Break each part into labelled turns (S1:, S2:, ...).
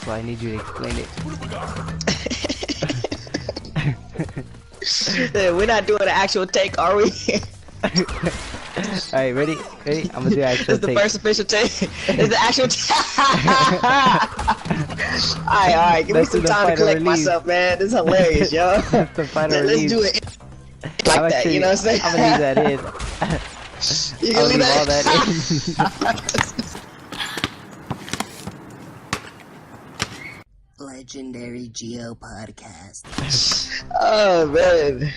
S1: so I need you to explain it.
S2: We're not doing an actual take, are we?
S1: Alright, ready? Ready? I'm gonna do actual
S2: It's the
S1: take.
S2: first official take. It's the actual take. Alright, give me some time to collect myself, man. This is hilarious, yo.
S1: That's the final
S2: Let's
S1: release.
S2: do it like that, you know what I'm saying?
S1: I'm gonna leave that in.
S2: You
S1: I'll
S2: can
S1: leave all that in.
S3: Legendary Geo Podcast.
S2: Oh man.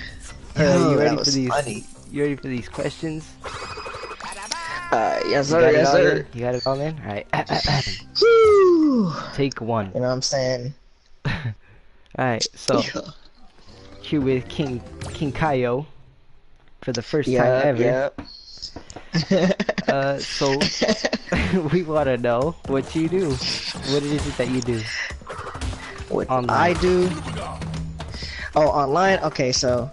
S1: You ready
S2: that
S1: for
S2: was
S1: these?
S2: funny.
S1: You ready for these questions?
S2: Yes
S1: You
S2: sir,
S1: got it
S2: yes
S1: all
S2: sir.
S1: in? You got it all in? Alright.
S2: Whew.
S1: Take one.
S2: You know what I'm saying?
S1: Alright, so here with KingKaiYo for the first time ever. So we wanna know what you do. What is it that you do?
S2: What
S1: Online.
S2: I do? Oh, online? Okay, so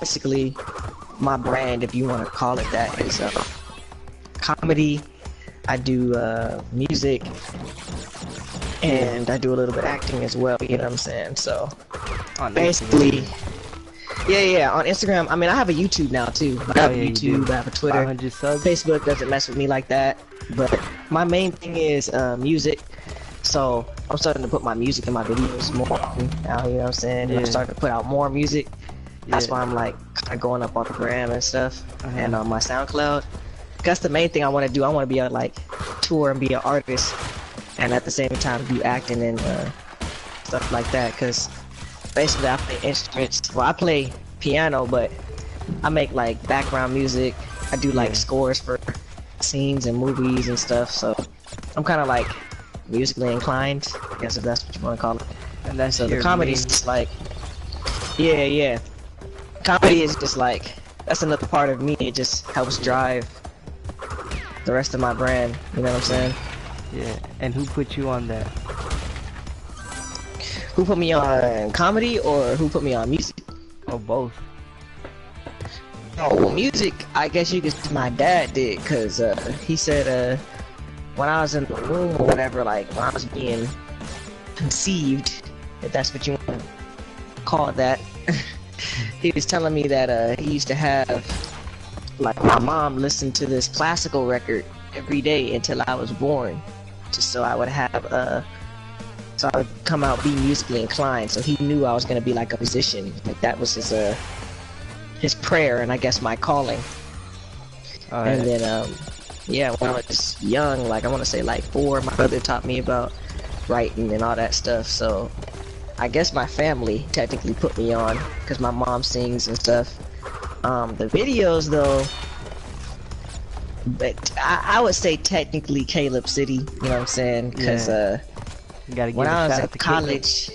S2: basically my brand, if you want to call it that, is comedy. I do music, and I do a little bit of acting as well, you know what I'm saying? So
S1: On
S2: basically,
S1: Instagram.
S2: yeah, on Instagram. I mean, I have a YouTube now too. I have a
S1: yeah, you
S2: YouTube,
S1: do.
S2: I have a Twitter.
S1: 500 subs.
S2: Facebook doesn't mess with me like that, but my main thing is music. So I'm starting to put my music in my videos more often now, you know what I'm saying? And I'm starting to put out more music. That's why I'm like kind of going up on the gram and stuff, and on my SoundCloud. That's the main thing I want to do. I want to be able to like tour and be an artist, and at the same time do acting and stuff like that. Cause basically I play instruments. Well, I play piano, but I make like background music. I do like scores for scenes and movies and stuff. So I'm kind of like musically inclined, I guess, if that's what you want to call it.
S1: And that's
S2: So
S1: your
S2: the comedy is just like, yeah. Comedy is just like, that's another part of me. It just helps drive the rest of my brand. You know what I'm saying?
S1: Yeah. And who put you on that?
S2: Who put me on comedy or who put me on music?
S1: Oh, both.
S2: Oh, well, music, I guess you could say my dad did, cause he said when I was in the womb or whatever, like when I was being conceived, if that's what you want to call that, he was telling me that he used to have, like, my mom listened to this classical record every day until I was born, just so I would have so I would come out be musically inclined. So he knew I was gonna be like a musician. Like that was his prayer, and I guess my calling. And then yeah, when I was young, like I want to say like 4, my brother taught me about writing and all that stuff. So I guess my family technically put me on because my mom sings and stuff. The videos though, but I would say technically Caleb City, you know what I'm saying? Because
S1: You gotta give
S2: when
S1: a
S2: I was
S1: shout
S2: in
S1: out to
S2: college,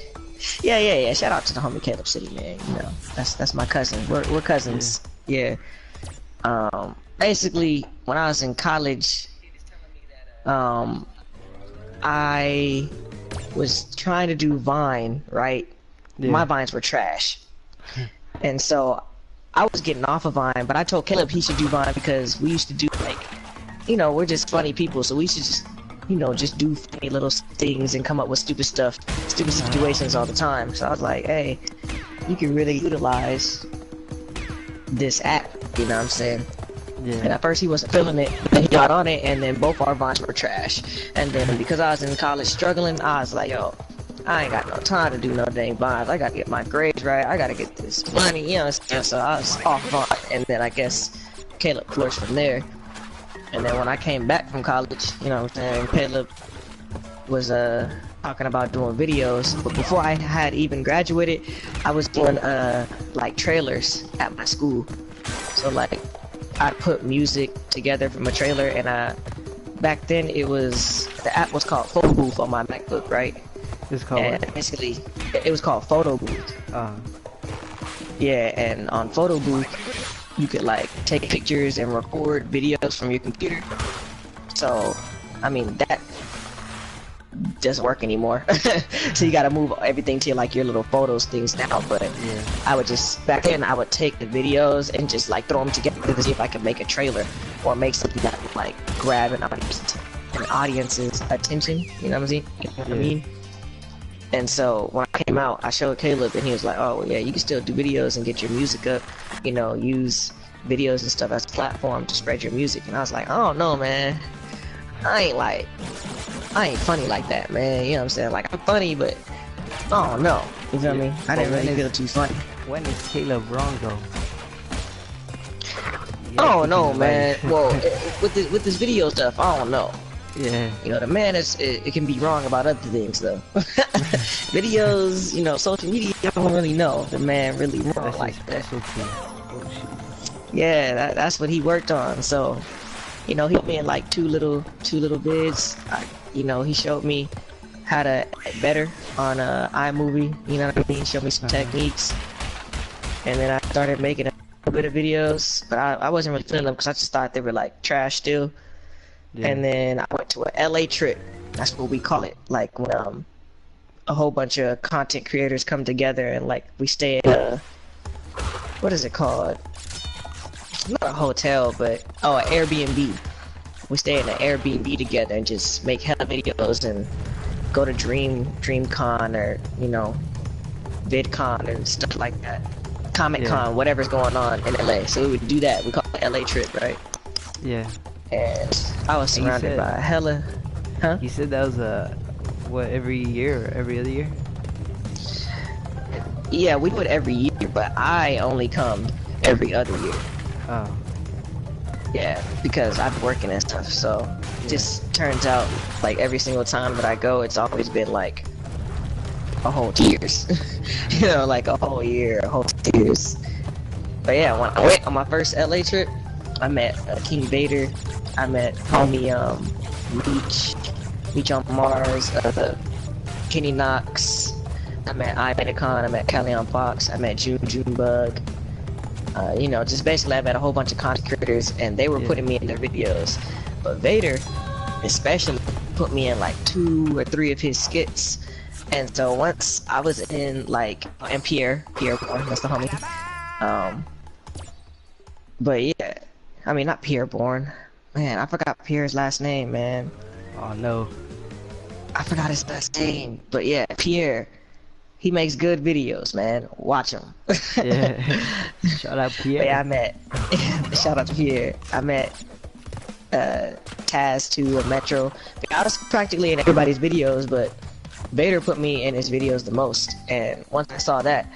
S2: yeah, shout out to the homie Caleb City, man. You know, that's my cousin. We're cousins. Yeah. Basically, when I was in college, I was trying to do Vine, right? My Vines were trash. And so I was getting off of Vine, but I told Caleb he should do Vine because we used to do like, you know, we're just funny people, so we should just, you know, just do funny little things and come up with stupid stuff, stupid situations all the time. So I was like, hey, you can really utilize this app, you know what I'm saying?
S1: Yeah.
S2: And at first he wasn't feeling it, but then he got on it, and then both our Vines were trash. And then because I was in college struggling, I was like, yo, I ain't got no time to do no dang Vines. I gotta get my grades right. I gotta get this money, you know what I'm saying? So I was off Vine, and then I guess Caleb flourished from there. And then when I came back from college, you know what I'm saying, Caleb was talking about doing videos. But before I had even graduated, I was doing like trailers at my school. So like I put music together from a trailer, and back then the app was called Photo Booth on my MacBook, right?
S1: It's called
S2: And basically it was called Photo Booth. Yeah, and on Photo Booth you could like take pictures and record videos from your computer. So I mean that doesn't work anymore. So you gotta move everything to like your little photos things now. But I would just, back then I would take the videos and just like throw them together to see if I could make a trailer or make something that would like grab an audience's attention, you know what I'm saying? You know what I mean? And so when I came out, I showed Caleb, and he was like, "Oh yeah, you can still do videos and get your music up. You know, use videos and stuff as a platform to spread your music." And I was like, "I don't know, man. I ain't funny like that, man. You know what I'm saying? Like, I'm funny, but I don't know. You feel me? I didn't really feel too funny."
S1: When is Caleb wrong though?
S2: Oh no, man. Well, with this video stuff, I don't know.
S1: Yeah.
S2: You know, the man it can be wrong about other things though. Videos, you know, social media, I don't really know. The man really wrong
S1: That's
S2: like
S1: his
S2: that.
S1: specialty. Oh,
S2: Yeah, that's what he worked on. So, you know, he made like two little vids. You know, he showed me how to edit better on iMovie. You know what I mean? Showed me some techniques, and then I started making a bit of videos, but I wasn't really feeling them because I just thought they were like trash still.
S1: yeah.
S2: And then I went to a LA trip. That's what we call it. Like when a whole bunch of content creators come together and like we stay at what is it called? Not a hotel, but an Airbnb. We stay in an Airbnb together and just make hella videos and go to DreamCon or, you know, VidCon and stuff like that. Comic Con, whatever's going on in LA. So we would do that. We call it LA trip, right?
S1: Yeah.
S2: And I was surrounded by hella. Huh?
S1: You said that was what, every year or every other year?
S2: Yeah, we do it every year, but I only come every other year.
S1: Oh.
S2: Yeah, because I'm working and stuff. So it just turns out like every single time that I go, it's always been like a whole 2 years. You know, like a whole year, a whole 2 years. But yeah, when I went on my first LA trip, I met King Vader. I met homie Meech on Mars, Kenny Knox. I met iMedicon. I met Callion Fox. I met Junebug. You know, just basically I met a whole bunch of content creators, and they were putting me in their videos. But Vader, especially, put me in like 2 or 3 of his skits. And so once I was in like, and Pierre Bourne, that's the homie. But yeah, I mean not Pierre Bourne. Man, I forgot Pierre's last name, man.
S1: Oh no.
S2: I forgot his last name. But yeah, Pierre. He makes good videos, man. Watch him.
S1: Yeah. Shout out Pierre.
S2: But yeah, I met. Shout out to Pierre. I met Taz too, of Metro. I was practically in everybody's videos, but Vader put me in his videos the most. And once I saw that,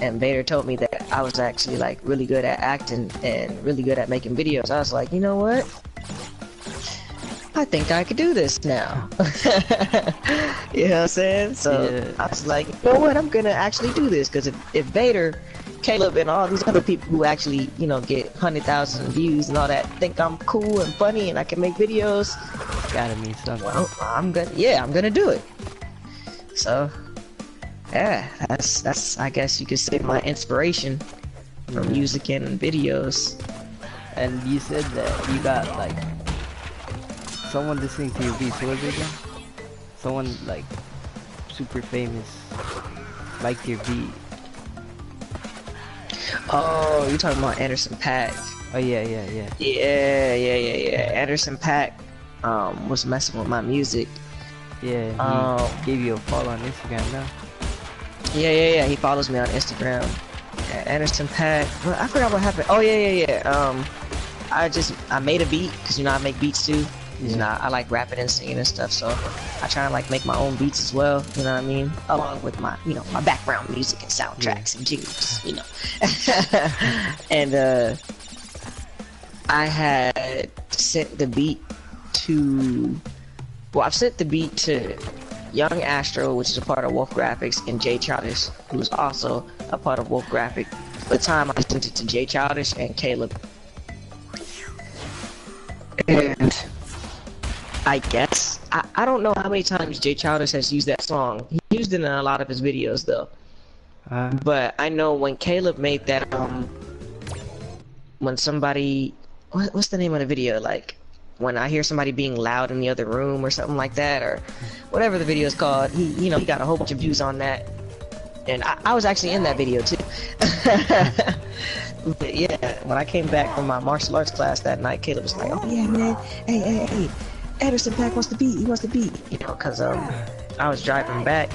S2: and Vader told me that I was actually like really good at acting and really good at making videos, I was like, you know what? I think I could do this now. You know what I'm saying? So I was like, you know what? I'm gonna actually do this, because if Vader, Caleb, and all these other people who actually, you know, get 100,000 views and all that think I'm cool and funny and I can make videos,
S1: gotta mean something.
S2: well, I'm gonna do it. So yeah, that's I guess you could say my inspiration for music and videos.
S1: And you said that you got like someone listening to your beats. What was it again? Someone like super famous liked your beat.
S2: Oh, you're talking about Anderson .Paak.
S1: Oh yeah.
S2: Yeah. Anderson .Paak was messing with my music.
S1: Yeah, he gave you a follow on Instagram now.
S2: Yeah. He follows me on Instagram. Yeah, Anderson .Paak. Well, I forgot what happened. Oh yeah. I made a beat, because you know I make beats too. You know, I like rapping and singing and stuff, so I try to like make my own beats as well, you know what I mean? Along with my, you know, my background music and soundtracks and jingles, you know. And I had sent the beat to, well, I've sent the beat to Young Astro, which is a part of Wolf Graphics, and Jay Childish, who's also a part of Wolf Graphic. At the time, I sent it to Jay Childish and Caleb. And I guess I don't know how many times Jay Childish has used that song. He used it in a lot of his videos though. But I know when Caleb made that when somebody, what's the name of the video, like when I hear somebody being loud in the other room or something like that, or whatever the video is called, he got a whole bunch of views on that. And I was actually in that video too. But yeah, when I came back from my martial arts class that night, Caleb was like, oh yeah man, hey, Anderson .Paak wants the beat, he wants the beat, you know, because I was driving back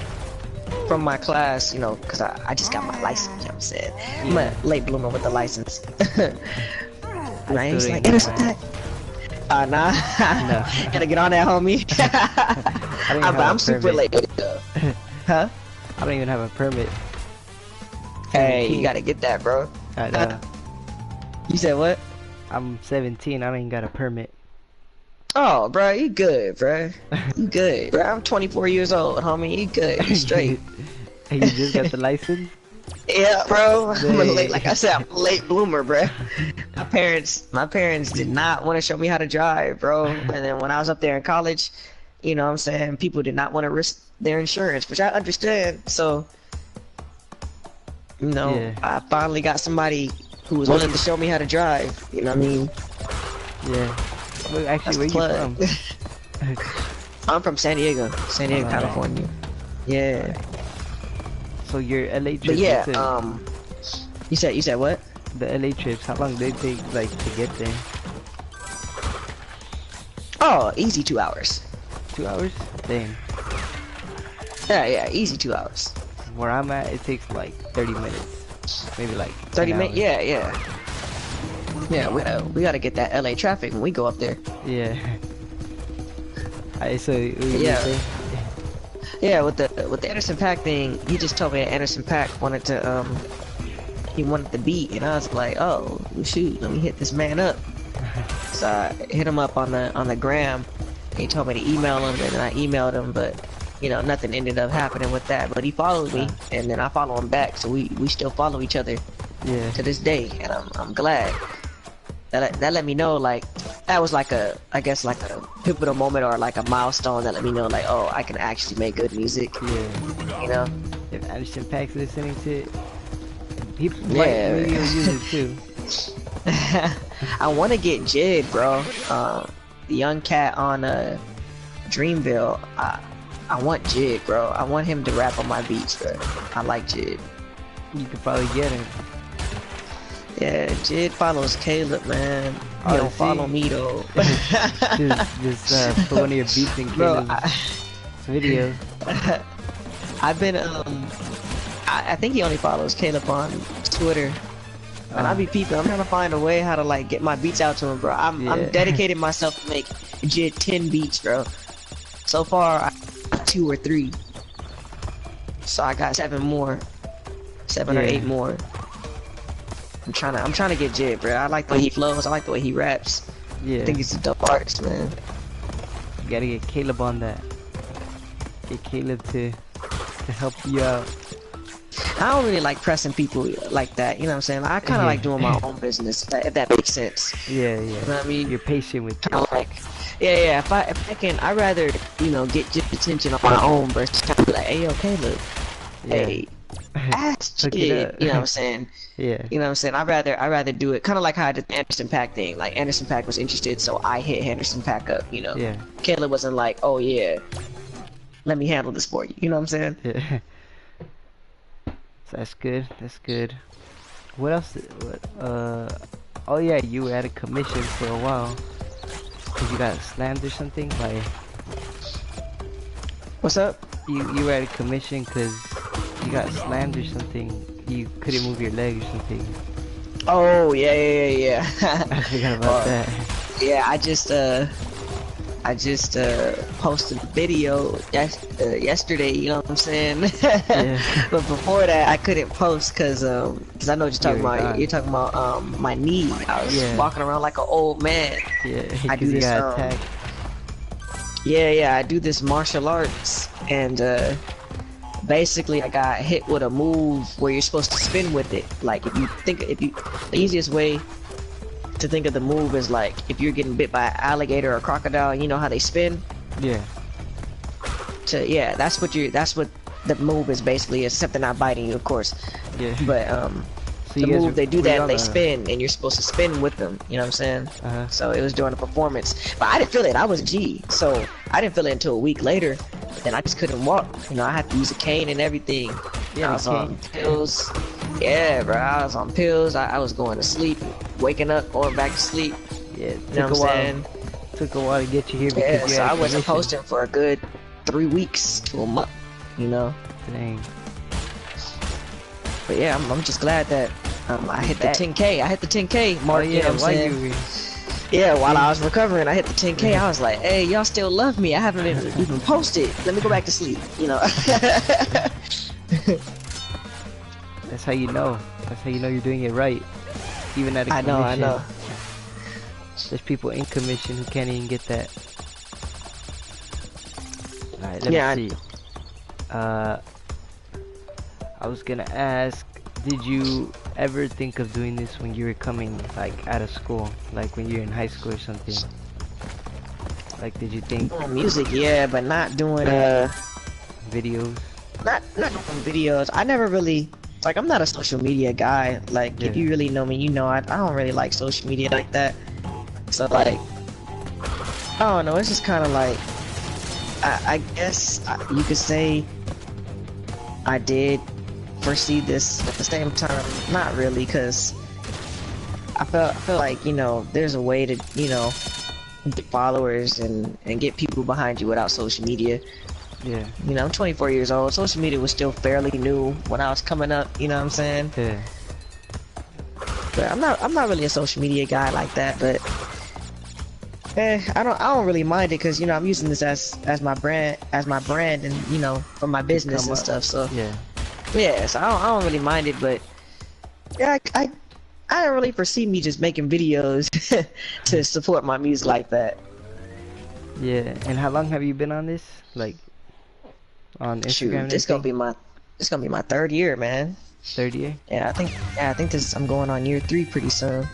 S2: from my class, you know, because I just got my license, you know what I'm saying? I'm a late bloomer with the license. Right? He's like, Anderson Paak. Nah.
S1: No.
S2: Gotta get on that, homie. I'm super late. Huh?
S1: I don't even have a permit.
S2: Hey, you gotta get that, bro.
S1: I know.
S2: You said what?
S1: I'm 17. I don't even got a permit.
S2: Oh, bro, you good, bro. You good, bro. I'm 24 years old, homie. You good. You straight.
S1: You just got the license?
S2: Yeah, bro. I'm a
S1: Dang.
S2: late, like I said, I'm a late bloomer, bro. My parents did not want to show me how to drive, bro. And then when I was up there in college, you know what I'm saying, people did not want to risk their insurance, which I understand. So, you know,
S1: Yeah.
S2: I finally got somebody who was willing to show me how to drive. You know what I mean?
S1: Yeah. Well, actually,
S2: That's
S1: where
S2: the
S1: you
S2: plug.
S1: from?
S2: I'm from San Diego, California. Yeah.
S1: So your LA trip,
S2: But yeah,
S1: you
S2: you said what?
S1: the LA trips, how long did it take, like, to get there?
S2: Oh, easy 2 hours.
S1: 2 hours? Dang.
S2: Yeah, easy 2 hours.
S1: Where I'm at, it takes like 30 minutes. Maybe like
S2: 30
S1: 10
S2: minutes?
S1: hours.
S2: Yeah. Yeah, we gotta get that LA traffic when we go up there.
S1: Yeah. Alright, so what you
S2: Yeah.
S1: say?
S2: Yeah, with the Anderson Paak thing, he just told me that Anderson Paak wanted to he wanted the beat, and I was like, oh shoot, let me hit this man up. So I hit him up on the gram. He told me to email him, and then I emailed him, but you know, nothing ended up happening with that. But he followed me, and then I follow him back, so we still follow each other
S1: Yeah.
S2: to this day, and I'm glad. That let me know, like, that was like I guess like a pivotal moment or like a milestone that let me know, like, oh, I can actually make good music.
S1: Yeah.
S2: You know?
S1: If Anderson Paak's listening to it, he
S2: Yeah.
S1: maybe he'll use it too.
S2: I want to get Jid, bro. The young cat on Dreamville. I want Jid, bro. I want him to rap on my beats, bro. I like Jid.
S1: You could probably get him.
S2: Yeah, Jid follows Caleb, man. He
S1: Oh,
S2: don't
S1: see?
S2: follow me though.
S1: just put one of your beats in
S2: Bro,
S1: Caleb's video.
S2: I've been I think he only follows Caleb on Twitter. And I be peeping. I'm trying to find a way how to like get my beats out to him, bro. I'm dedicating myself to make Jid 10 beats, bro. So far, I got 2 or 3. So I got 7 more, 7 or 8 more. I'm trying to get Jid, bro. I like the way he flows. I like the way he raps.
S1: Yeah.
S2: I think he's a dope artist, man.
S1: You gotta get Caleb on that. Get Caleb to help you out.
S2: I don't really like pressing people like that, you know what I'm saying? I kind of like doing my own business, if that makes sense.
S1: Yeah.
S2: You know what I mean?
S1: You're patient with
S2: Kind of like, yeah. If I can, I'd rather, you know, get just attention on my own versus kind of be like, hey, yo, Caleb, hey, ask
S1: Hook it
S2: Jid,
S1: up.
S2: you know what I'm saying?
S1: Yeah.
S2: You know what I'm saying? I'd rather do it kind of like how I did the Anderson Paak thing. Like Anderson Paak was interested, so I hit Anderson Paak up. You know?
S1: Yeah.
S2: Caleb wasn't like, oh yeah, let me handle this for you. You know what I'm saying?
S1: Yeah. So that's good. That's good. What else? Oh yeah, you were at a commission for a while. Cause you got slammed or something by.
S2: What's up?
S1: You were at a commission cause you got slammed or something. You couldn't move your leg or something.
S2: Oh yeah.
S1: I forgot about that.
S2: Yeah, I just posted a video yesterday, you know what I'm saying?
S1: Yeah.
S2: But before that, I couldn't post because I know what you're talking about. You're talking about my knee. I was walking around like an old man.
S1: Yeah.
S2: I do
S1: you
S2: this.
S1: got attacked.
S2: Yeah, I do this martial arts, and basically I got hit with a move where you're supposed to spin with it. Like the easiest way to think of the move is like if you're getting bit by an alligator or a crocodile, you know how they spin?
S1: Yeah.
S2: That's what the move is basically, except they're not biting you, of course.
S1: Yeah.
S2: But
S1: So
S2: the
S1: you guys
S2: move they do
S1: were you
S2: that,
S1: on
S2: they
S1: a-
S2: spin, and you're supposed to spin with them. You know what I'm saying?
S1: Uh-huh.
S2: So it was during a performance, but I didn't feel it. I was G, so I didn't feel it until a week later. Then I just couldn't walk. You know, I had to use a cane and everything.
S1: Yeah,
S2: I was
S1: a cane.
S2: on pills. Yeah, bro, I was on pills. I was going to sleep, waking up, going back to sleep.
S1: Yeah. It
S2: You know
S1: took
S2: what
S1: a
S2: I'm
S1: while.
S2: saying?
S1: Took a while to get you here because
S2: Yeah,
S1: you
S2: so
S1: had
S2: I wasn't
S1: commission.
S2: posting for a good 3 weeks to a month. you know.
S1: Dang.
S2: But yeah, I'm just glad that I hit the 10K. I hit the 10K
S1: Oh
S2: mark. You know
S1: yeah,
S2: what I'm
S1: why
S2: saying?
S1: you?
S2: Yeah, while I was recovering, I hit the 10K. I was like, hey, y'all still love me. I haven't even posted. Let me go back to sleep, you know.
S1: That's how you know. That's how you know you're doing it right. Even at a commission.
S2: I know.
S1: There's people in commission who can't even get that. Alright, let me see. I was gonna ask, did you ever think of doing this when you were coming, like, out of school? Like, when you're in high school or something? Like, did you think...
S2: Doing music, yeah, but not doing,
S1: videos?
S2: Not doing videos. I never really... Like, I'm not a social media guy. Like, if you really know me, you know I don't really like social media like that. So, like... I don't know, it's just kind of like... I guess you could say... I did foresee this at the same time. Not really, because... I felt like, you know, there's a way to, you know... get followers and get people behind you without social media.
S1: Yeah.
S2: You know, I'm 24 years old. Social media was still fairly new when I was coming up, you know what I'm saying?
S1: Yeah.
S2: But I'm not really a social media guy like that, but I don't really mind it, because you know, I'm using this as my brand and, you know, for my business and stuff. So yeah, so I don't really mind it, but yeah, I don't really foresee me just making videos to support my music like that.
S1: Yeah. And how long have you been on this? Like, on Instagram?
S2: Shoot,
S1: and
S2: this gonna be my third year, man.
S1: third year?
S2: Yeah, I think I'm going on year 3 pretty soon.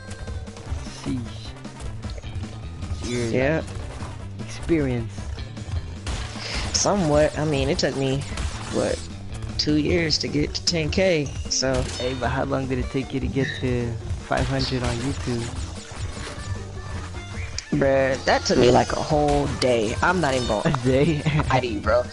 S1: See. Your
S2: Yeah.
S1: experience.
S2: Somewhat. I mean, it took me what 2 years to get to 10K. So
S1: Hey, but how long did it take you to get to 500 on YouTube?
S2: bruh, that took me like a whole day. I'm not even
S1: A
S2: going
S1: day?
S2: lie to you, bro.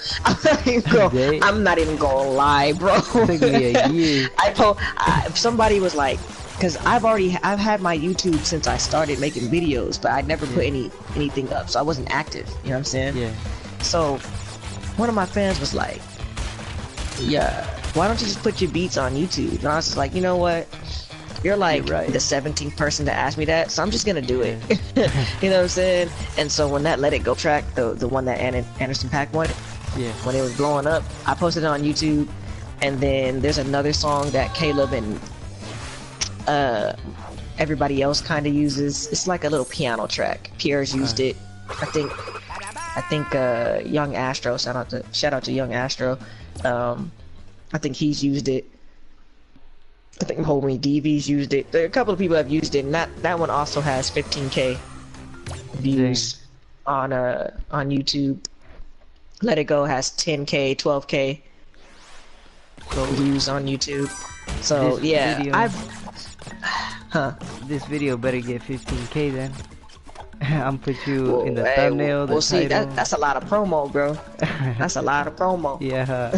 S2: I'm not even gonna lie, bro.
S1: It took me a year.
S2: If somebody was like, because I've had my YouTube since I started making videos, but I never put anything up, so I wasn't active. You know what I'm saying?
S1: Yeah.
S2: So one of my fans was like, yeah, why don't you just put your beats on YouTube? And I was just like, you know what? You're like the 17th person to ask me that, so I'm just gonna do it. You know what I'm saying? And so when that Let It Go track, the one that Anderson .Paak wanted, when it was blowing up, I posted it on YouTube. And then there's another song that Caleb and everybody else kind of uses. It's like a little piano track. Pierre's used it. I think Young Astro, shout out to Young Astro. I think he's used it. I think homie DV's used it. There are a couple of people have used it, and that one also has 15K views on YouTube. Let It Go has 10K, 12K views on YouTube. So
S1: This
S2: yeah,
S1: video, this video better get 15K then. I'm put you in the thumbnail, the
S2: we'll see.
S1: title.
S2: That's a lot of promo, bro. That's a lot of promo.
S1: Yeah.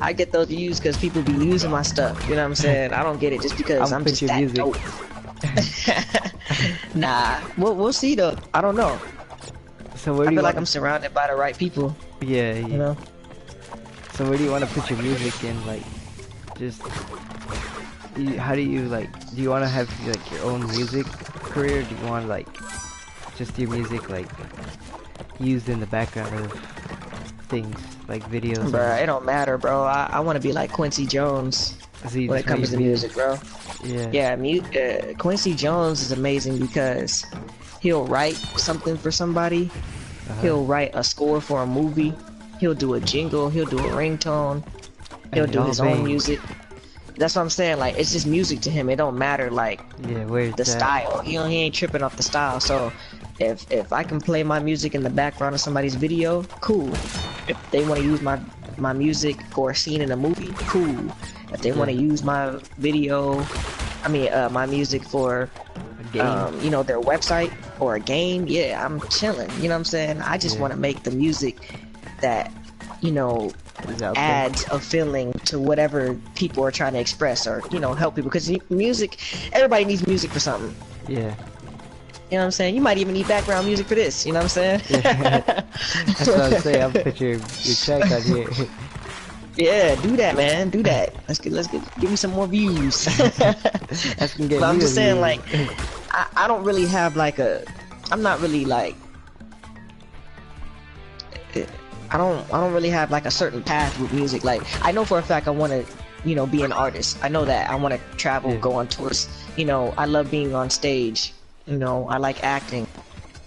S2: I get those views because people be using my stuff. You know what I'm saying? I don't get it just because I'm just that dope. Nah, we'll see though. I don't know.
S1: So where
S2: I
S1: do you
S2: feel like I'm surrounded by the right people.
S1: Yeah.
S2: You know.
S1: So where do you want to put your music in? Like, just how do you like? Do you want to have like your own music career? Or do you want like just your music like used in the background of things like videos?
S2: Bruh, it don't matter, bro. I want to be like Quincy Jones when it comes to music, bro.
S1: Yeah.
S2: Yeah, Quincy Jones is amazing because he'll write something for somebody. He'll write a score for a movie. He'll do a jingle. He'll do a ringtone. He'll do his own music. That's what I'm saying. Like, it's just music to him. It don't matter like the style. He ain't tripping off the style. So if I can play my music in the background of somebody's video, cool. If they want to use my music for a scene in a movie, cool. If they want to use my video, my music for a game, you know, their website or a game, yeah, I'm chilling. You know what I'm saying? I just want to make the music that, you know, adds a feeling to whatever people are trying to express, or, you know, help people, because music, everybody needs music for something.
S1: Yeah.
S2: You know what I'm saying? You might even need background music for this, you know what I'm saying?
S1: That's what I'm saying. I'll put your track on here.
S2: Yeah, do that, man. Do that. Give me some more views.
S1: That's gonna get
S2: But I'm
S1: me
S2: just
S1: a
S2: saying,
S1: view.
S2: like, I don't really have like I'm not really like, I don't really have like a certain path with music. Like, I know for a fact I want to, be an artist. I know that I want to travel,
S1: Yeah.
S2: go on tours. I love being on stage. I like acting.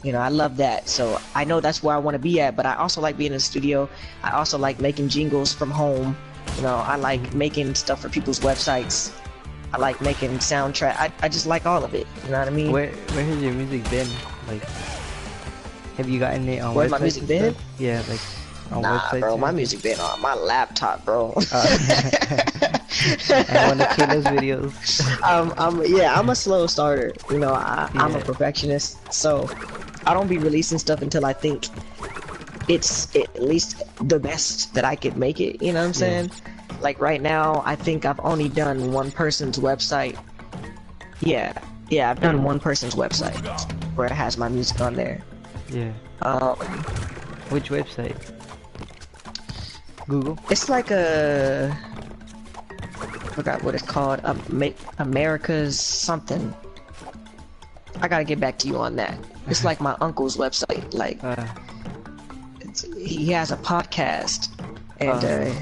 S2: I love that. So I know that's where I want to be at, but I also like being in the studio. I also like making jingles from home. I like making stuff for people's websites. I like making soundtrack. I just like all of it. You know what I mean?
S1: Where has your music been? Like, have you gotten it on
S2: Where's
S1: websites
S2: my music
S1: and
S2: been?
S1: stuff? Yeah, like on
S2: Nah,
S1: websites.
S2: bro,
S1: or
S2: my
S1: anything?
S2: music been on my laptop, bro.
S1: I want to kill those videos.
S2: I'm a slow starter. I'm a
S1: Yeah.
S2: perfectionist, so I don't be releasing stuff until I think it's at least the best that I could make it. You know what I'm saying? Like right now, I think I've only done one person's website. Yeah, I've done one person's website where it has my music on there.
S1: Yeah.
S2: Um,
S1: Which website? Google?
S2: it's like forgot what it's called. America's something. I gotta get back to you on that. It's like my uncle's website. Like he has a podcast, and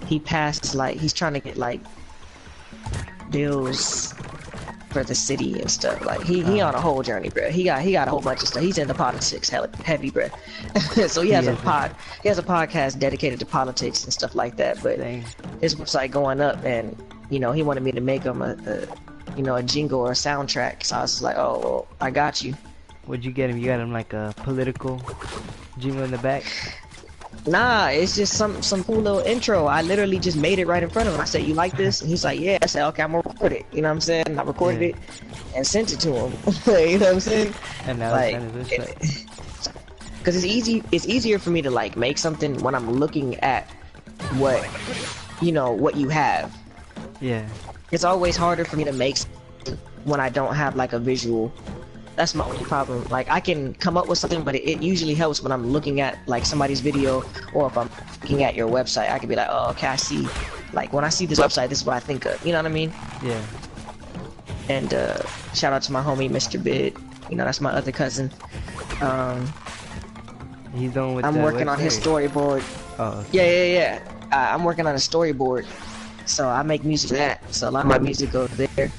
S2: he passed he's trying to get like bills for the city and stuff. Like he on a whole journey, bro. He got a whole bunch of stuff. He's into politics, heavy, bro. So he has a podcast dedicated to politics and stuff like that. But
S1: Dang.
S2: his website going up, and he wanted me to make him a jingle or a soundtrack. So I was just like, oh, well, I got you.
S1: What'd you get him? You got him like a political jingle in the back?
S2: Nah, it's just some cool little intro. I literally just made it right in front of him. I said, you like this? And he's like, yeah. I said, okay, I'm gonna record it. You know what I'm saying? And I recorded it and sent it to him. You know what I'm saying?
S1: And now
S2: Like,
S1: it's on his website.
S2: because it's easier for me to like make something when I'm looking at what you have.
S1: Yeah.
S2: It's always harder for me to make something when I don't have like a visual. That's my only problem. Like, I can come up with something, but it usually helps when I'm looking at like somebody's video, or if I'm looking at your website. I can be like, oh, okay, I see. Like, when I see this website, this is what I think of. You know what I mean?
S1: Yeah.
S2: And shout out to my homie, Mr. Bid. That's my other cousin.
S1: He's done with
S2: I'm
S1: the
S2: working on his
S1: website?
S2: storyboard.
S1: Oh, okay.
S2: Yeah. I'm working on a storyboard, so I make music for that. So a lot of my music goes there.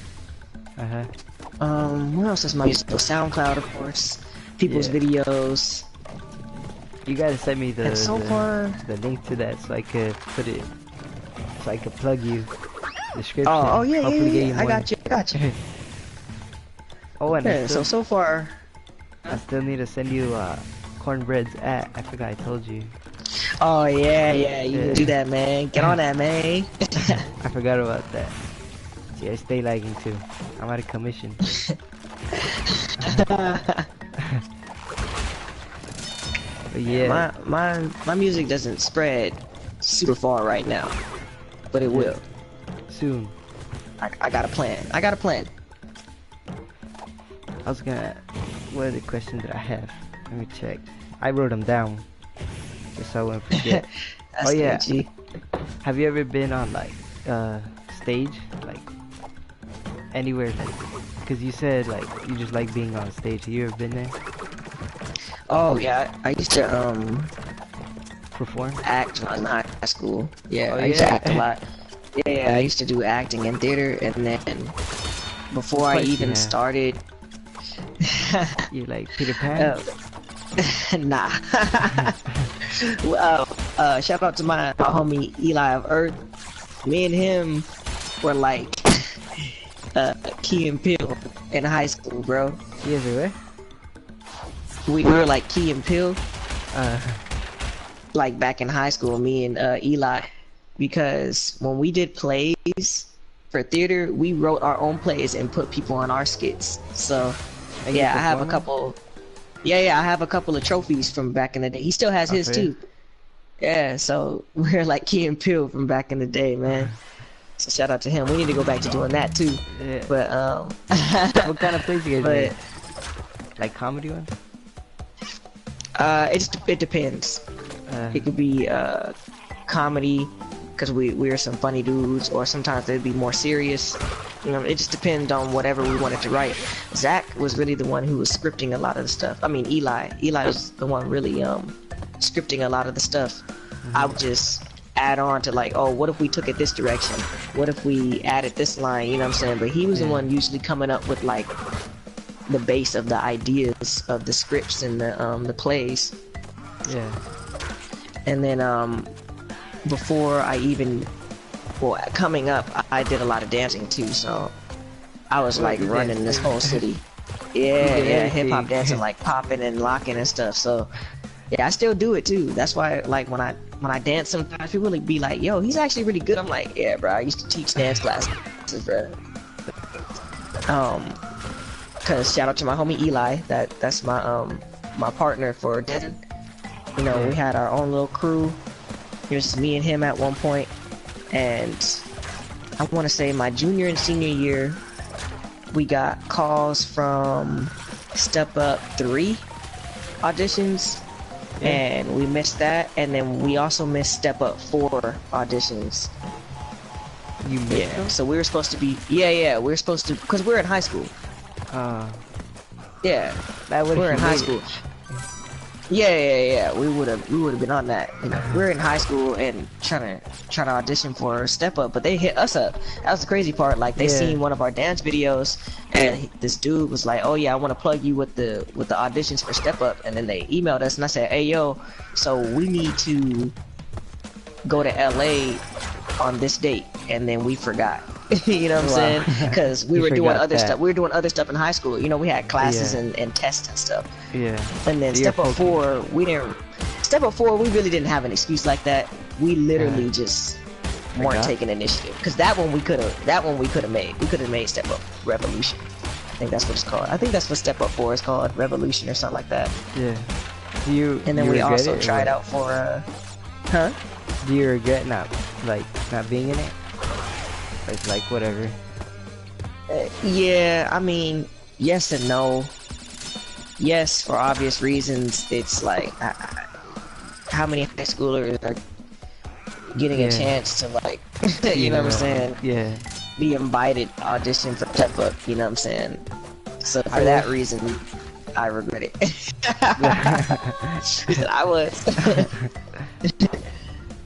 S1: Uh-huh.
S2: Where else is my music? SoundCloud, of course. People's videos.
S1: You gotta send me
S2: And so far,
S1: the link to that so I could put it, so I could plug you. Description.
S2: oh yeah,
S1: Hopefully get you
S2: I
S1: more.
S2: got you.
S1: Oh, and
S2: Yeah, so far,
S1: I still need to send you cornbread's at. I forgot I told you.
S2: oh yeah, you
S1: Yeah.
S2: can do that, man. Get on that, man.
S1: I forgot about that. See, I stay lagging too. I'm out of commission. But yeah,
S2: my music doesn't spread super far right now, but it will.
S1: soon.
S2: I got a plan. I got
S1: I was gonna. What are the questions that I have? Let me check. I wrote them down, just so I wouldn't forget.
S2: That's
S1: Oh, yeah.
S2: good, G.
S1: Have you ever been on like stage, like anywhere? Like, cause you said like you just like being on stage. Have you ever been there?
S2: Oh yeah, I used to
S1: Perform?
S2: act in high school. Yeah,
S1: Oh,
S2: I used to
S1: yeah?
S2: act a lot. Yeah, I used to do acting and theater, and then before I
S1: What,
S2: even
S1: yeah.
S2: started,
S1: You like Peter Pan?
S2: nah. Well, shout out to my homie Eli of Earth. Me and him were like Key and Peele in high school, bro.
S1: You guys are where?
S2: We were like Key and Peele,
S1: Uh,
S2: like back in high school, me and Eli, because when we did plays for theater, we wrote our own plays and put people on our skits. So
S1: and you
S2: yeah, I have a
S1: perform
S2: couple. Yeah, I have a couple of trophies from back in the day. He still has his
S1: Okay.
S2: too. Yeah, so we're like Key and Peele from back in the day, man. So shout out to him. We need to go back to doing that too.
S1: Yeah.
S2: But
S1: What kind of plays you guys
S2: but
S1: make? Like comedy ones?
S2: it depends. It could be comedy, because we were some funny dudes, or sometimes they'd be more serious. You know, it just depends on whatever we wanted to write. Zach was really the one who was scripting a lot of the stuff. I mean, Eli was the one really scripting a lot of the stuff. I would just add on to like, oh, what if we took it this direction? What if we added this line? You know what I'm saying? But he was the one usually coming up with like the base of the ideas of the scripts and the plays.
S1: Yeah.
S2: And then before I even, well, coming up, I did a lot of dancing too, so I was like running this whole city. Yeah, hip hop dancing, like popping and locking and stuff. So yeah, I still do it too. That's why, like, when I dance, sometimes people really be like, "Yo, he's actually really good." I'm like, "Yeah, bro. I used to teach dance classes, bro." Cause shout out to my homie Eli. That's my my partner for dancing. You know, we had our own little crew. It was me and him at one point, and I want to say my junior and senior year, we got calls from Step Up 3 auditions. And we missed that, and then we also missed Step Up 4 auditions.
S1: You missed them?
S2: So we were supposed to be, we were supposed to, because we're in high school. Yeah, we're in high school. Yeah, we would have been on that. You know, we're in high school and trying to audition for Step Up, but they hit us up. That was the crazy part. Like, they seen one of our dance videos, and this dude was like, "Oh yeah, I want to plug you with the auditions for Step Up." And then they emailed us, and I said, "Hey yo, so we need to go to LA on this date," and then we forgot. You know what I'm saying? Because we were doing other stuff. We were doing other stuff in high school. You know, we had classes and tests and stuff.
S1: Yeah.
S2: And then Step Up 4, we didn't. Step Up 4, we really didn't have an excuse like that. We literally just weren't taking initiative. Because that one we could have made. We could have made Step Up Revolution. I think that's what it's called. I think that's what Step Up 4 is called, Revolution or something like that.
S1: Yeah.
S2: And then we also tried out for
S1: Do you regret not being in it? Like whatever.
S2: Yeah, I mean, yes and no. Yes, for obvious reasons. It's like, how many high schoolers are getting a chance to, like, you know what I'm saying?
S1: Yeah.
S2: Be invited to audition for Step Up, you know what I'm saying? So for that reason, I regret it. I was.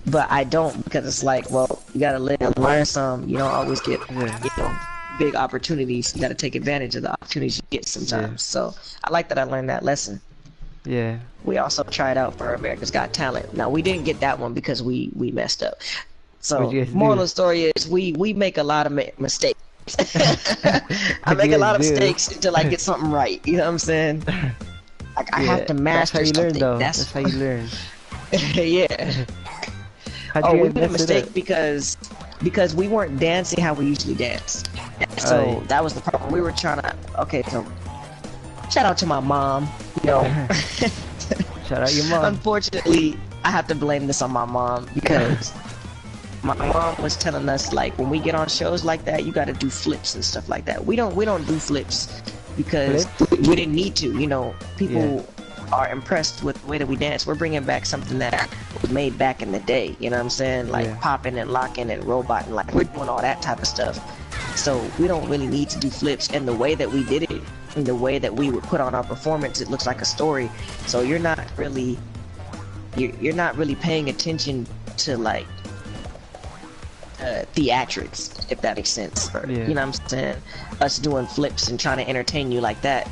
S2: But I don't, because it's like, well, you gotta live and learn some. You don't always get, you know, big opportunities. You gotta take advantage of the opportunities you get sometimes. So I like that I learned that lesson.
S1: Yeah.
S2: We also tried out for America's Got Talent. Now we didn't get that one because we messed up. So moral of the story is we make a lot of mistakes. I make a lot of mistakes until I get something right. You know what I'm saying? Like, I have to master something.
S1: That's how you learn.
S2: Yeah. We made a mistake because we weren't dancing how we usually dance. So that was the problem. We were trying to. Okay, so shout out to my mom. You know.
S1: Shout out your mom.
S2: Unfortunately, I have to blame this on my mom because my mom was telling us, like, when we get on shows like that, you got to do flips and stuff like that. We don't do flips because we didn't need to. You know, people are impressed with the way that we dance. We're bringing back something that was made back in the day, you know what I'm saying? Like popping and locking and robotting, like we're doing all that type of stuff. So we don't really need to do flips, and the way that we did it, and the way that we would put on our performance, it looks like a story. So you're not really paying attention to, like, theatrics, if that makes sense. Or, you know what I'm saying? Us doing flips and trying to entertain you like that.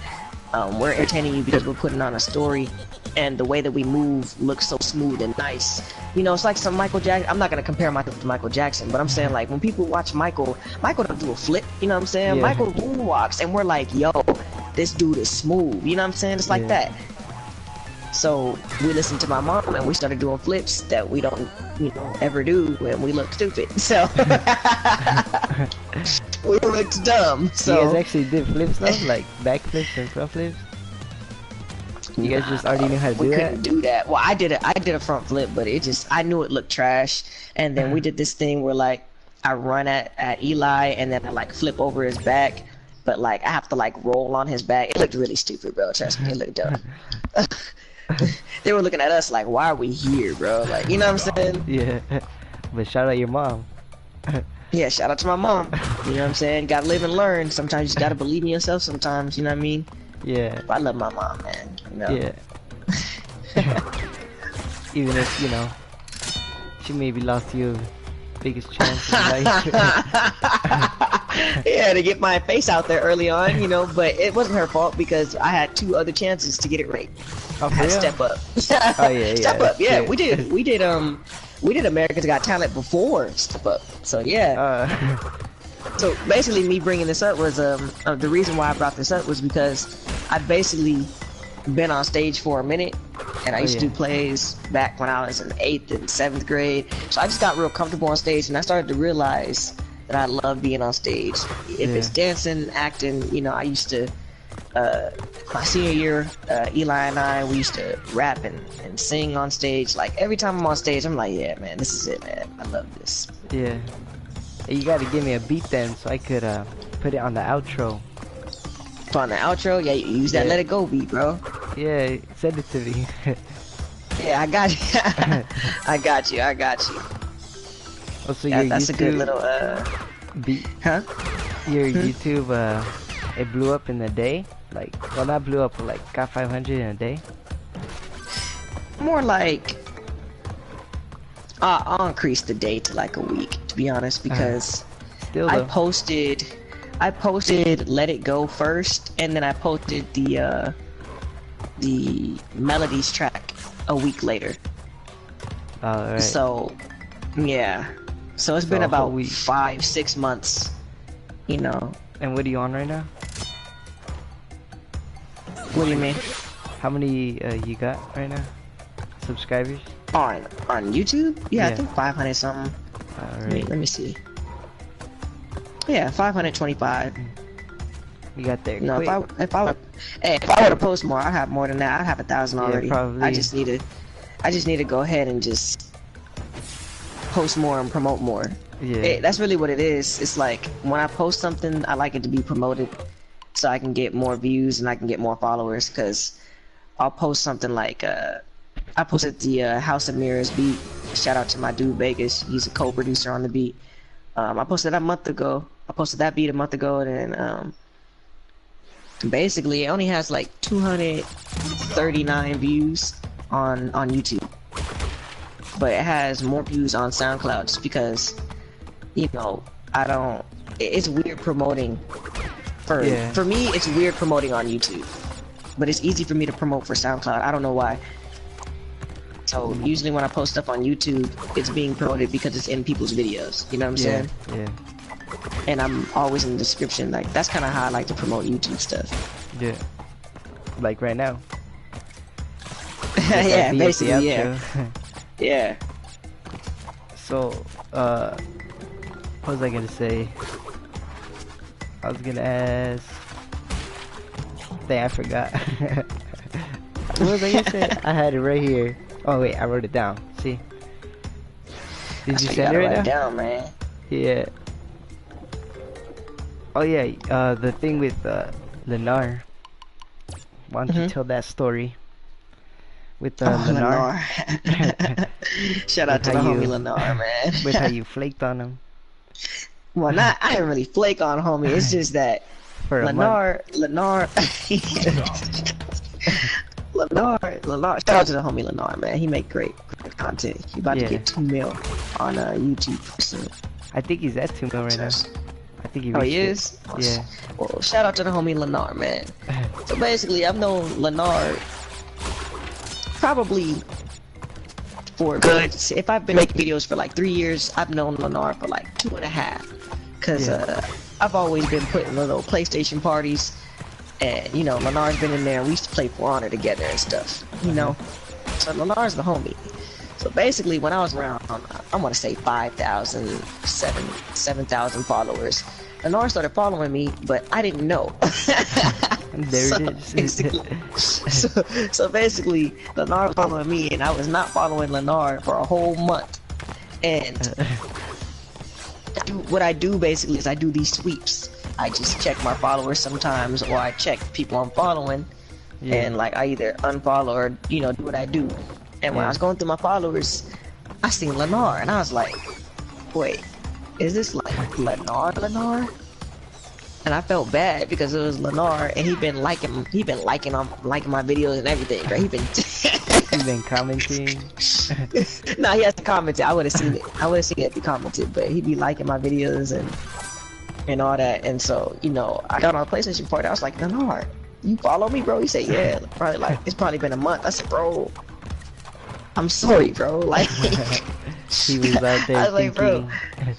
S2: We're entertaining you because we're putting on a story, and the way that we move looks so smooth and nice. You know, it's like some Michael Jackson. I'm not gonna compare Michael to Michael Jackson, but I'm saying, like, when people watch Michael don't do a flip. You know what I'm saying? Michael moonwalks, and we're like, yo, this dude is smooth. You know what I'm saying? It's like that. So we listened to my mom, and we started doing flips that we don't, you know, ever do, and we look stupid. So we looked dumb. So
S1: you guys actually did flips though, like back flips and front flips. You guys just already knew how to do that?
S2: We couldn't do that. Well, I did a front flip, but I knew it looked trash. And then we did this thing where, like, I run at Eli, and then I, like, flip over his back, but, like, I have to, like, roll on his back. It looked really stupid, bro. Trust me, it looked dumb. They were looking at us like, why are we here, bro? Like, you know what I'm saying?
S1: Yeah. But shout out your mom.
S2: Yeah, shout out to my mom. You know what I'm saying? Gotta live and learn. Sometimes you just gotta believe in yourself sometimes, you know what I mean?
S1: Yeah.
S2: But I love my mom, man. You know?
S1: Yeah. Even if, you know, she maybe lost you biggest chance in life.
S2: Yeah, to get my face out there early on, you know, but it wasn't her fault because I had 2 other chances to get it right.
S1: Oh,
S2: I
S1: for
S2: had
S1: real?
S2: Step Up.
S1: Oh, yeah,
S2: Step
S1: yeah,
S2: Up, yeah,
S1: yeah.
S2: we did America's Got Talent before Step Up. So yeah. So basically me bringing this up was the reason why I brought this up was because I've basically been on stage for a minute, and I used to do plays back when I was in 8th and 7th grade. So I just got real comfortable on stage, and I started to realize that I love being on stage. If it's dancing, acting, you know, I used to my senior year, Eli and I, we used to rap and sing on stage. Like every time I'm on stage, I'm like, yeah, man, this is it, man. I love this.
S1: Yeah. Hey, you gotta give me a beat then, so I could put it on the outro.
S2: On the outro, yeah, you use that Let It Go beat, bro.
S1: Yeah, send it to me.
S2: Yeah, I got you. I got you.
S1: Oh, so
S2: Yeah,
S1: your
S2: that's
S1: YouTube
S2: a good little
S1: beat.
S2: huh?
S1: Your YouTube it blew up in a day. Like, well, not blew up, but like got 500 in a day.
S2: More like I'll increase the day to like a week, to be honest, because
S1: Still
S2: I
S1: though.
S2: posted Let It Go first, and then I posted the melodies track a week later.
S1: Alright.
S2: So yeah, so it's
S1: So
S2: been
S1: a whole
S2: about
S1: week.
S2: 5-6 months, you know.
S1: And what are you on right now?
S2: What do you mean?
S1: How many you got right now? Subscribers?
S2: On YouTube? Yeah, I
S1: Yeah.
S2: think 500 something.
S1: Alright.
S2: Let me see. Yeah, 525.
S1: You got there
S2: No,
S1: quick.
S2: if I were to post more, I'd have more than that. I'd have 1,000
S1: Yeah,
S2: already.
S1: probably.
S2: I just need to go ahead and just post more and promote more.
S1: Yeah.
S2: That's really what it is. It's like when I post something, I like it to be promoted so I can get more views and I can get more followers. Cause I'll post something like I posted the House of Mirrors beat. Shout out to my dude Vegas. He's a co-producer on the beat. I posted that a month ago. I posted that beat a month ago, and basically it only has like 239 views on YouTube, but it has more views on SoundCloud just because, you know, it's weird promoting for me. It's weird promoting on YouTube, but it's easy for me to promote for SoundCloud. I don't know why. So usually when I post stuff on YouTube, it's being promoted because it's in people's videos. You know what I'm saying?
S1: Yeah.
S2: And I'm always in the description. Like that's kind of how I like to promote YouTube stuff.
S1: Yeah. Like right now.
S2: Yeah,
S1: Just
S2: basically,
S1: the
S2: yeah.
S1: outro.
S2: Yeah.
S1: So, what was I gonna say? I was gonna ask. Dang, I forgot. What was I gonna say? I had it right here. Oh wait, I wrote it down. See? Did you send it right now?
S2: Down, man.
S1: Yeah. Oh yeah. The thing with Lennar. Why don't you tell that story? With Lennar.
S2: Shout out to the homie Lennar, man.
S1: With how you flaked on him.
S2: Well, I didn't really flake on homie. It's just that
S1: For a month.
S2: Lennar. Shout out to the homie Lennar, man. He make great content. He about to get 2 mil on YouTube soon.
S1: I think he's at 2 mil right now. I think he
S2: Oh, he
S1: reached
S2: is?
S1: it. Yeah.
S2: Well, shout out to the homie Lennar, man. So basically, I've known Lennar probably for good. If I've been making videos for like 3 years, I've known Lennar for like 2.5. Cause I've always been putting little PlayStation parties, and you know, Lennar's been in there. And we used to play For Honor together and stuff. You know, so Lennar's the homie. So basically, when I was around, I want to say 5,000, 7,000 followers, Lennar started following me, but I didn't know.
S1: There it is.
S2: So basically, Lennar was following me, and I was not following Lennar for a whole month. And what I do basically is I do these sweeps. I just check my followers sometimes, or I check people I'm following, and like I either unfollow or do what I do. And when I was going through my followers, I seen Lennar, and I was like, wait, is this like Lennar? And I felt bad because it was Lennar, and he been liking my videos and everything, right? He been
S1: You've been commenting.
S2: No, he hasn't commented. I would have seen it. I would have seen it if he commented, but he be liking my videos and all that. And so, you know, I got on a PlayStation party. I was like, Lennar, you follow me, bro? He said, yeah. Probably like it's probably been a month. I said, bro, I'm sorry, bro. Like
S1: he was out there
S2: I was like,
S1: thinking.
S2: bro.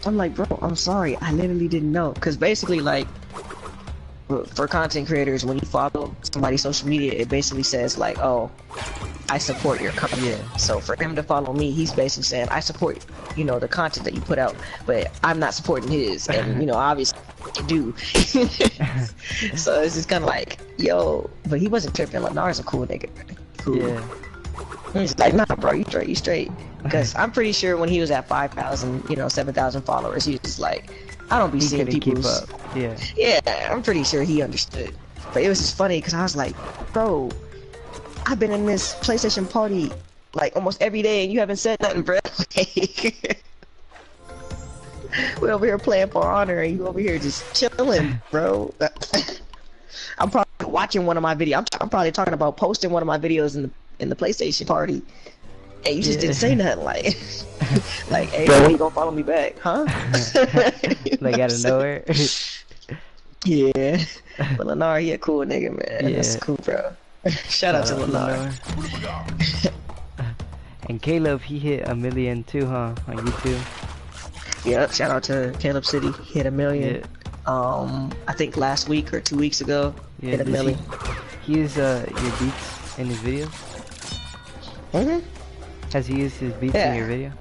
S2: I'm like, bro, I'm sorry. I literally didn't know. Cause basically, like, for content creators, when you follow somebody's social media, it basically says like, oh, I support your content.
S1: Yeah.
S2: So for him to follow me, he's basically saying I support, you know, the content that you put out, but I'm not supporting his. And you know, obviously, I do. So it's just kind of like, yo, but he wasn't tripping. Lennar's a cool nigga. Cool.
S1: Yeah.
S2: He's like, nah, bro, you straight. Because I'm pretty sure when he was at 5,000, you know, 7,000 followers, he was just like, I don't be
S1: He
S2: seeing
S1: couldn't keep
S2: people's.
S1: up. Yeah.
S2: Yeah, I'm pretty sure he understood. But it was just funny because I was like, bro, I've been in this PlayStation party like almost every day and you haven't said nothing, bro. We're over here playing for honor and you over here just chilling, bro. I'm probably watching one of my videos. I'm probably talking about posting one of my videos in the PlayStation party. And you just didn't say nothing, like, like, hey, bro, you gonna follow me back, huh?
S1: Like out of nowhere.
S2: Yeah, but Lennar, he a cool nigga, man.
S1: Yeah.
S2: That's cool, bro. Shout out to Lennar.
S1: And Caleb, he hit 1 million too, huh? On YouTube.
S2: Yep, shout out to Caleb City. He hit 1 million.
S1: Yeah.
S2: I think last week or 2 weeks ago,
S1: Yeah,
S2: hit 1 million.
S1: He used your beats in his videos?
S2: Mhm.
S1: Has he used his beats
S2: Yeah.
S1: in your video?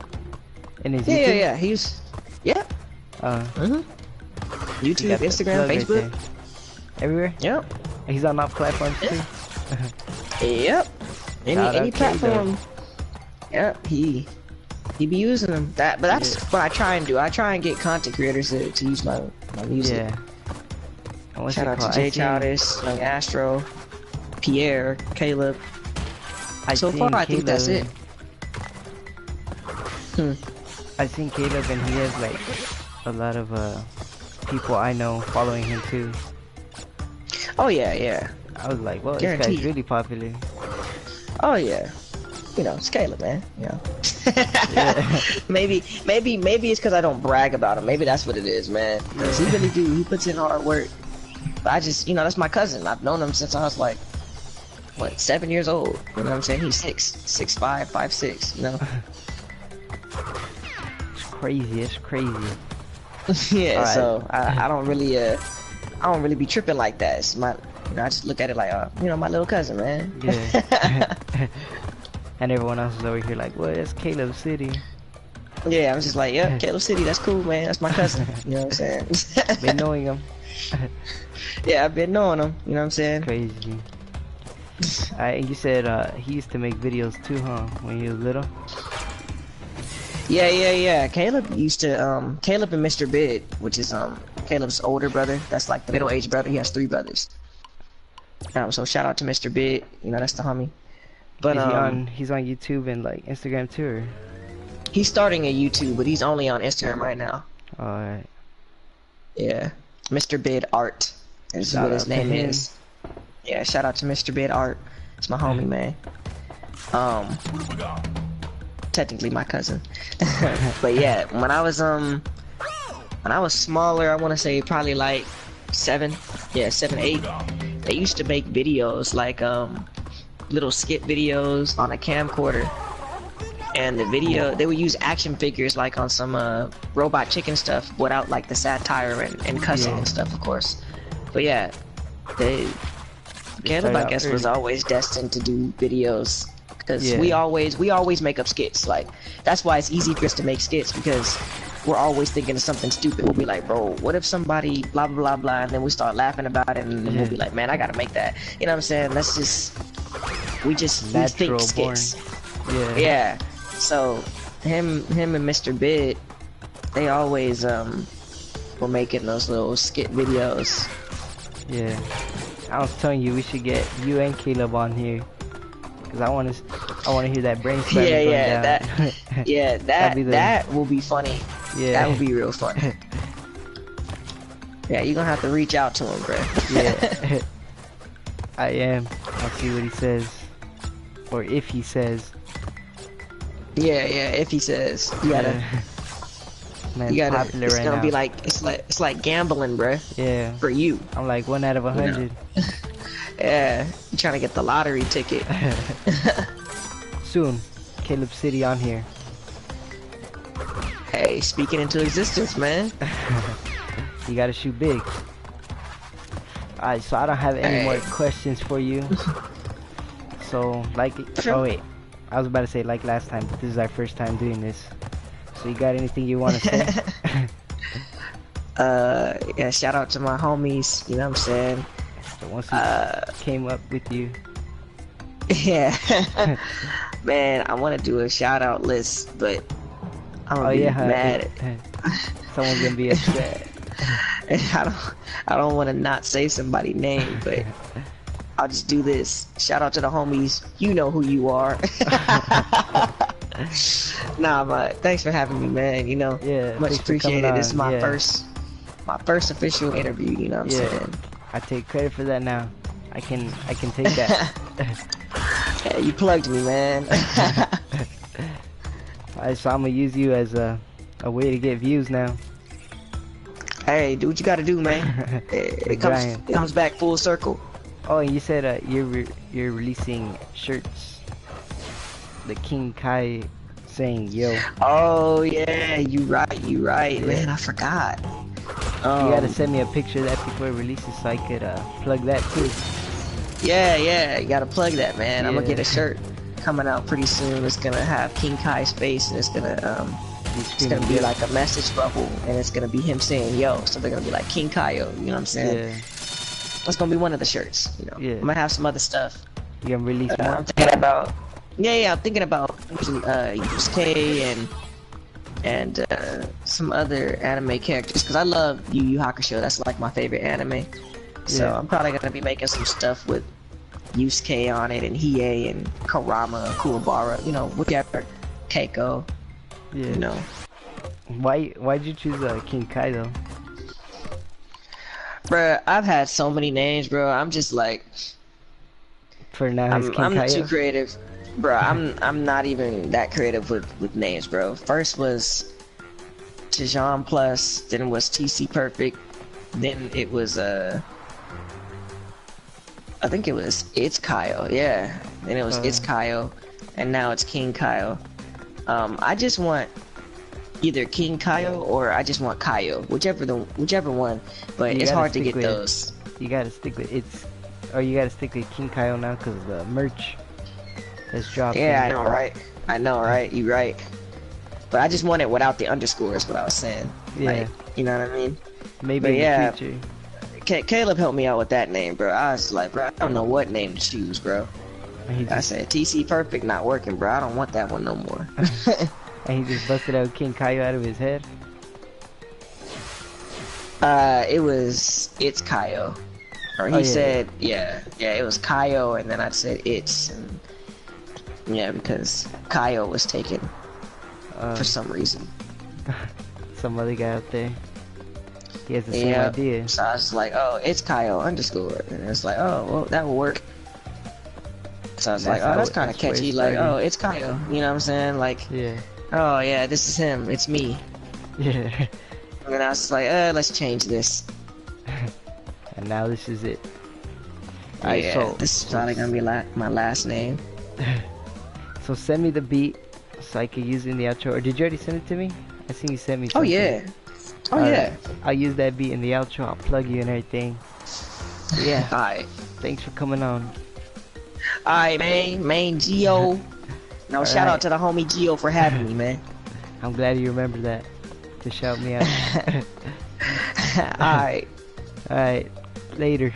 S1: In his
S2: Yeah,
S1: YouTube?
S2: yeah. He's
S1: You
S2: YouTube,
S1: got the
S2: Instagram,
S1: plug right
S2: Facebook.
S1: there. Everywhere?
S2: Yep.
S1: He's on all platforms too?
S2: Yep.
S1: Shout
S2: Any
S1: out
S2: platform. Yep. He be using them. But that's what I try and do. I try and get content creators to use my music.
S1: Yeah. And what's
S2: Shout
S1: it
S2: out to
S1: called?
S2: Jay Childish, Young Astro, Pierre, Caleb. So far, I think that's it.
S1: I seen Caleb and he has like a lot of people I know following him too.
S2: Oh yeah.
S1: I was like, well, this
S2: Guaranteed.
S1: guy's really popular.
S2: Oh yeah. You know, it's Caleb, man. You know.
S1: Yeah.
S2: maybe it's because I don't brag about him. Maybe that's what it is, man. Because he really do. He puts in hard work. But I just, you know, that's my cousin. I've known him since I was like, what, 7 years old. You know what I'm saying? He's 6'5", 5'6", you know?
S1: It's crazy.
S2: Yeah,
S1: All right.
S2: so I don't really be tripping like that. It's my, you know, I just look at it like, you know, my little cousin, man.
S1: Yeah. And everyone else is over here like, well, it's Caleb City.
S2: Yeah, I'm just like, yep, Caleb City, that's cool, man. That's my cousin. You know what I'm saying?
S1: Been knowing him.
S2: Yeah, I've been knowing him. You know what I'm saying?
S1: Crazy. And you said he used to make videos too, huh? When he was little.
S2: Yeah. Caleb used to, Caleb and Mr. Bid, which is Caleb's older brother. That's like the middle-aged brother. He has 3 brothers. So shout out to Mr. Bid. You know, that's the homie. But
S1: he's on YouTube and like Instagram too, or?
S2: He's starting a YouTube, but he's only on Instagram right now.
S1: Alright.
S2: Yeah, Mr. Bid Art is what his name is. Yeah, shout out to Mr. Bid Art. It's my homie, man. Technically my cousin. But yeah, when I was smaller, I want to say probably like 7, 8. They used to make videos like little skit videos on a camcorder, and the video they would use action figures like on some Robot Chicken stuff without like the satire and cussing and stuff, of course. But yeah, Caleb, I guess, was always destined to do videos because we always make up skits. Like that's why it's easy for us to make skits, because we're always thinking of something stupid. We'll be like, bro, what if somebody blah blah blah blah, and then we start laughing about it, and then we'll be like, man, I gotta make that. You know what I'm saying? That's just we think skits. Yeah. So him and Mr. Bid, they always were making those little skit videos.
S1: Yeah. I was telling you we should get you and Caleb on here, cause I want to hear that brain
S2: Yeah,
S1: that
S2: that will be funny.
S1: Yeah.
S2: That would be real fun. Yeah, you're gonna have to reach out to him, bro.
S1: Yeah. I am. I'll see what he says. Or if he says.
S2: Yeah, if he says. You gotta,
S1: Yeah. Man,
S2: you gotta,
S1: popular
S2: it's
S1: right
S2: gonna
S1: now.
S2: be like, it's like gambling, bro.
S1: Yeah.
S2: For you.
S1: I'm like 1 out of 100.
S2: Yeah, you trying to get the lottery ticket.
S1: Soon. Caleb City on here.
S2: Hey, speaking into existence, man.
S1: You gotta shoot big. Alright, so I don't have any more questions for you. So, like, oh wait, I was about to say like last time, but this is our first time doing this. So you got anything you want to say?
S2: Yeah, shout out to my homies, you know what I'm saying?
S1: The ones who came up with you.
S2: Yeah. Man, I want to do a shout out list, but I'm gonna be mad.
S1: Someone's gonna be upset.
S2: I don't want to not say somebody's name, but I'll just do this. Shout out to the homies. You know who you are. Nah, but thanks for having me, man. You know,
S1: Yeah,
S2: much appreciated. This is my
S1: yeah.
S2: my first official interview. You know what I'm saying?
S1: I take credit for that now. I can take that.
S2: Yeah, you plugged me, man.
S1: Alright, so I'm gonna use you as a way to get views now.
S2: Hey, do what you gotta do, man. It comes back full circle.
S1: Oh, and you said you're releasing shirts. The King Kai saying yo.
S2: Oh yeah, you right, man. I forgot.
S1: You gotta send me a picture of that before it releases so I could plug that too.
S2: Yeah, you gotta plug that, man. I'm gonna get a shirt coming out pretty soon. It's gonna have King Kai's face, and it's gonna be like a message bubble, and it's gonna be him saying yo. So they're gonna be like KingKaiYo, you know what I'm saying?
S1: Yeah.
S2: That's gonna be one of the shirts, you know.
S1: Yeah.
S2: I'm gonna have some other stuff.
S1: You gonna release more?
S2: I'm thinking about. Yeah, I'm thinking about using Yusuke and some other anime characters, because I love Yu Yu Hakusho. That's like my favorite anime. So I'm probably gonna be making some stuff with Yusuke on it, and Hiei, and Karama, Kuwabara, you know, whichever, Keiko,
S1: Yeah.
S2: you know.
S1: Why'd you choose King Kai though?
S2: Bruh, I've had so many names, bro. I'm just like,
S1: For now, he's
S2: I'm
S1: KingKaiYo.
S2: too creative, bro. I'm not even that creative with names, bro. First was Tijan Plus, then it was TC Perfect, then it was I think it was It's Kaio, yeah. Then it was It's Kaio, and now it's KingKaiYo. I just want either KingKaiYo or I just want Kaio, whichever one. But it's hard to get those.
S1: You gotta stick with you gotta stick with KingKaiYo now because the merch has dropped.
S2: Yeah, I know, right? You right. But I just want it without the underscores. What I was saying.
S1: Yeah.
S2: Like, you know what I mean?
S1: Maybe in the future.
S2: Caleb helped me out with that name, bro. I was like, bro, I don't know what name to choose, bro. I said TC Perfect not working, bro. I don't want that one no more.
S1: And he just busted out KingKaiYo out of his head.
S2: It was It's Kaio, or he said, yeah, it was Kaio, and then I said It's, and yeah, because Kaio was taken for some reason.
S1: Some other guy out there. He has the same idea.
S2: So I was like, oh, It's Kaio underscore, and it's like, oh, well, that will work. So I was like, oh, that's kind of catchy. Like, oh, It's Kaio. You know what I'm saying? Like,
S1: yeah.
S2: Oh yeah, this is him. It's me.
S1: Yeah.
S2: And then I was like, let's change this.
S1: And now this is it.
S2: Yeah, so this is probably gonna be my last name.
S1: So send me the beat so I can use it in the outro. Or did you already send it to me? I think you sent me something.
S2: Oh yeah.
S1: I'll use that beat in the outro. I'll plug you and everything. Yeah.
S2: Alright.
S1: Thanks for coming on.
S2: Alright, main Geo. No, shout out to the homie Geo for having me, man.
S1: I'm glad you remember that to shout me out.
S2: Alright.
S1: Alright. Later.